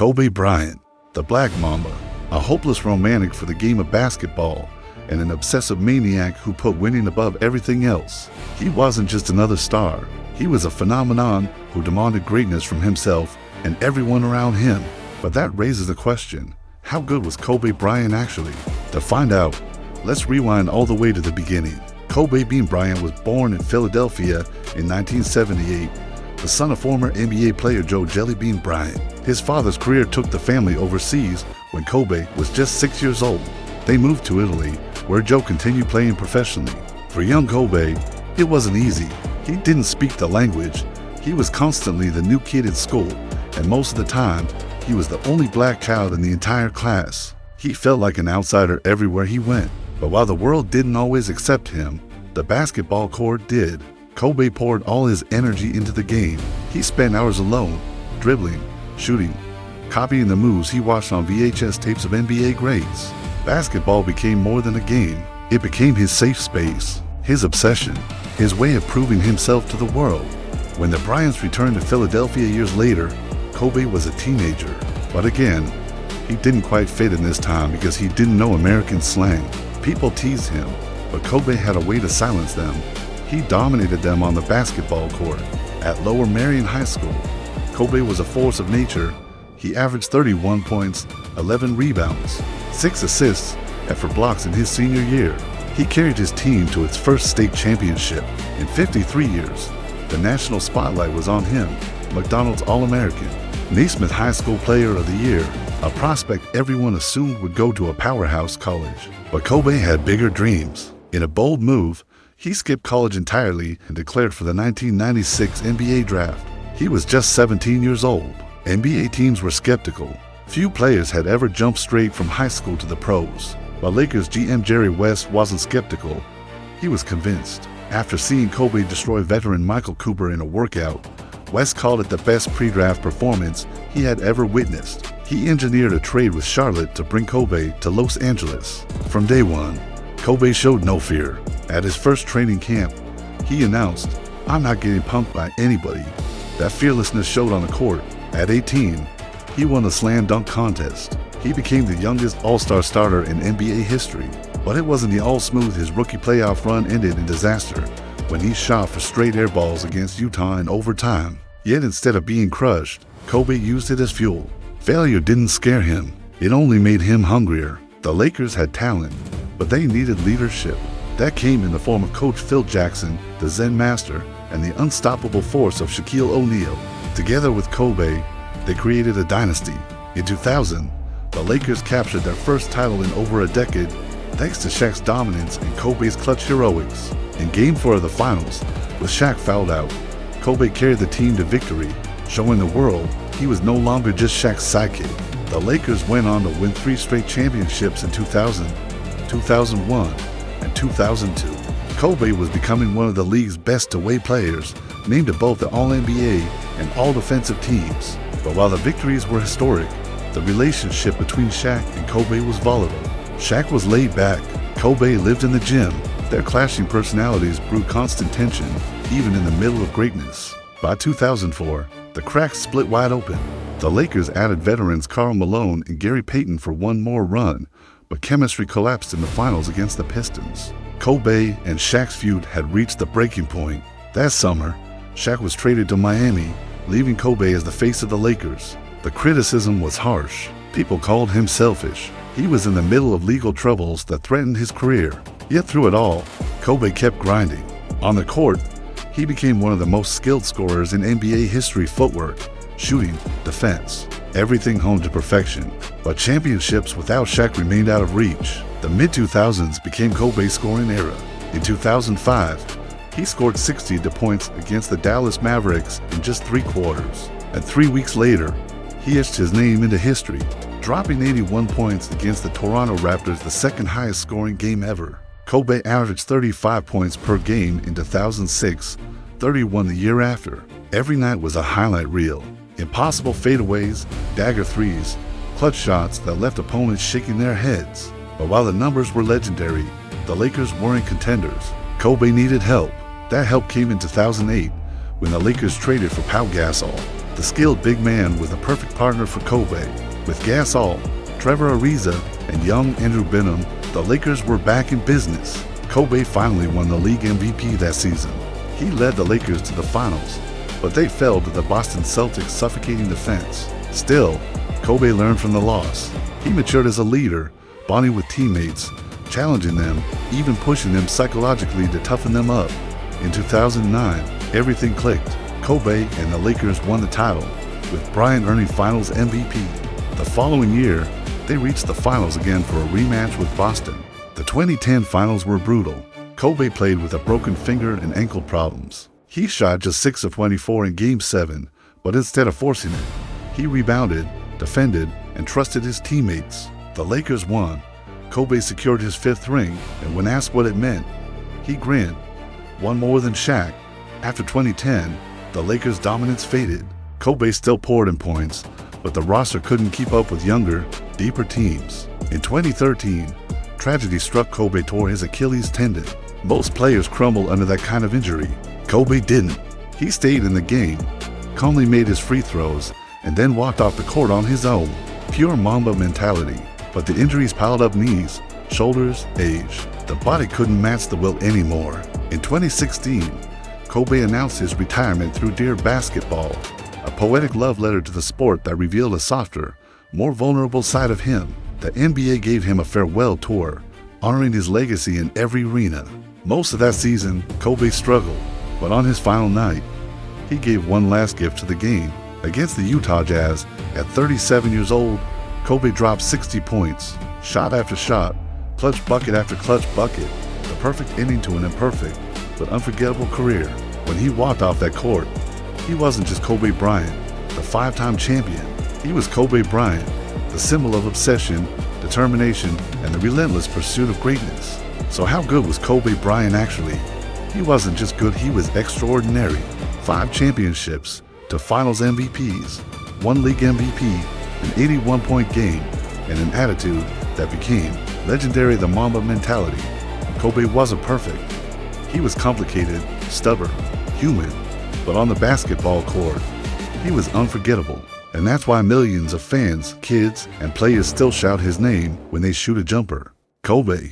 Kobe Bryant, the Black Mamba, a hopeless romantic for the game of basketball and an obsessive maniac who put winning above everything else. He wasn't just another star. He was a phenomenon who demanded greatness from himself and everyone around him. But that raises the question, how good was Kobe Bryant actually? To find out, let's rewind all the way to the beginning. Kobe Bryant was born in Philadelphia in 1978, the son of former NBA player Joe Jelly Bean Bryant. His father's career took the family overseas when Kobe was just 6 years old. They moved to Italy, where Joe continued playing professionally. For young Kobe, it wasn't easy. He didn't speak the language. He was constantly the new kid in school, and most of the time, he was the only black child in the entire class. He felt like an outsider everywhere he went. But while the world didn't always accept him, the basketball court did. Kobe poured all his energy into the game. He spent hours alone, dribbling, shooting, copying the moves he watched on VHS tapes of NBA greats. Basketball became more than a game. It became his safe space, his obsession, his way of proving himself to the world. When the Bryants returned to Philadelphia years later, Kobe was a teenager. But again, he didn't quite fit in this time because he didn't know American slang. People teased him, but Kobe had a way to silence them. He dominated them on the basketball court. At Lower Merion High School, Kobe was a force of nature. He averaged 31 points, 11 rebounds, 6 assists, and 4 blocks in his senior year. He carried his team to its first state championship. In 53 years, the national spotlight was on him, McDonald's All-American, Naismith High School Player of the Year, a prospect everyone assumed would go to a powerhouse college. But Kobe had bigger dreams. In a bold move, he skipped college entirely and declared for the 1996 NBA draft. He was just 17 years old. NBA teams were skeptical. Few players had ever jumped straight from high school to the pros. While Lakers GM Jerry West wasn't skeptical, he was convinced. After seeing Kobe destroy veteran Michael Cooper in a workout, West called it the best pre-draft performance he had ever witnessed. He engineered a trade with Charlotte to bring Kobe to Los Angeles. From day one, Kobe showed no fear. At his first training camp, he announced, "I'm not getting punked by anybody." That fearlessness showed on the court. At 18, he won the slam dunk contest. He became the youngest all-star starter in NBA history. But it wasn't all smooth. His rookie playoff run ended in disaster when he shot for straight airballs against Utah in overtime. Yet instead of being crushed, Kobe used it as fuel. Failure didn't scare him. It only made him hungrier. The Lakers had talent, but they needed leadership. That came in the form of Coach Phil Jackson, the Zen Master, and the unstoppable force of Shaquille O'Neal. Together with Kobe, they created a dynasty. In 2000, the Lakers captured their first title in over a decade thanks to Shaq's dominance and Kobe's clutch heroics. In Game 4 of the finals, with Shaq fouled out, Kobe carried the team to victory, showing the world he was no longer just Shaq's sidekick. The Lakers went on to win 3 straight championships in 2000, 2001, and 2002. Kobe was becoming one of the league's best away players, named to both the All-NBA and All-Defensive teams. But while the victories were historic, the relationship between Shaq and Kobe was volatile. Shaq was laid back. Kobe lived in the gym. Their clashing personalities brewed constant tension, even in the middle of greatness. By 2004, the cracks split wide open. The Lakers added veterans Karl Malone and Gary Payton for one more run, but chemistry collapsed in the finals against the Pistons. Kobe and Shaq's feud had reached the breaking point. That summer, Shaq was traded to Miami, leaving Kobe as the face of the Lakers. The criticism was harsh. People called him selfish. He was in the middle of legal troubles that threatened his career. Yet through it all, Kobe kept grinding. On the court, he became one of the most skilled scorers in NBA history. Footwork, shooting, defense, everything honed to perfection. But championships without Shaq remained out of reach. The mid-2000s became Kobe's scoring era. In 2005, he scored 60 points against the Dallas Mavericks in just 3 quarters. And 3 weeks later, he etched his name into history, dropping 81 points against the Toronto Raptors, the second highest scoring game ever. Kobe averaged 35 points per game in 2006, 31 the year after. Every night was a highlight reel. Impossible fadeaways, dagger threes, clutch shots that left opponents shaking their heads. But while the numbers were legendary, the Lakers weren't contenders. Kobe needed help. That help came in 2008 when the Lakers traded for Pau Gasol, The skilled big man was the perfect partner for Kobe. With Gasol, Trevor Ariza, and young Andrew Bynum, the Lakers were back in business. Kobe finally won the league MVP that season. He led the Lakers to the finals, but they fell to the Boston Celtics' suffocating defense. Still, Kobe learned from the loss. He matured as a leader, bonding with teammates, challenging them, even pushing them psychologically to toughen them up. In 2009, everything clicked. Kobe and the Lakers won the title, with Bryant earning Finals MVP. The following year, they reached the finals again for a rematch with Boston. The 2010 finals were brutal. Kobe played with a broken finger and ankle problems. He shot just 6 of 24 in Game 7, but instead of forcing it, he rebounded, defended, and trusted his teammates. The Lakers won. Kobe secured his 5th ring, and when asked what it meant, he grinned. One more than Shaq. After 2010, the Lakers' dominance faded. Kobe still poured in points, but the roster couldn't keep up with younger, deeper teams. In 2013, tragedy struck. Kobe tore his Achilles tendon. Most players crumble under that kind of injury. Kobe didn't. He stayed in the game, calmly made his free throws, and then walked off the court on his own. Pure Mamba mentality. But the injuries piled up: knees, shoulders, age. The body couldn't match the will anymore. In 2016, Kobe announced his retirement through Dear Basketball, a poetic love letter to the sport that revealed a softer, more vulnerable side of him. The NBA gave him a farewell tour, honoring his legacy in every arena. Most of that season, Kobe struggled, but on his final night, he gave one last gift to the game. Against the Utah Jazz, at 37 years old, Kobe dropped 60 points, shot after shot, clutch bucket after clutch bucket, the perfect ending to an imperfect but unforgettable career. When he walked off that court, he wasn't just Kobe Bryant, the 5-time champion. He was Kobe Bryant, the symbol of obsession, determination, and the relentless pursuit of greatness. So how good was Kobe Bryant actually? He wasn't just good, he was extraordinary. 5 championships, 2 finals MVPs, 1 league MVP, an 81-point game, and an attitude that became legendary: the Mamba mentality. Kobe wasn't perfect. He was complicated, stubborn, human, but on the basketball court, he was unforgettable. And that's why millions of fans, kids, and players still shout his name when they shoot a jumper. Kobe.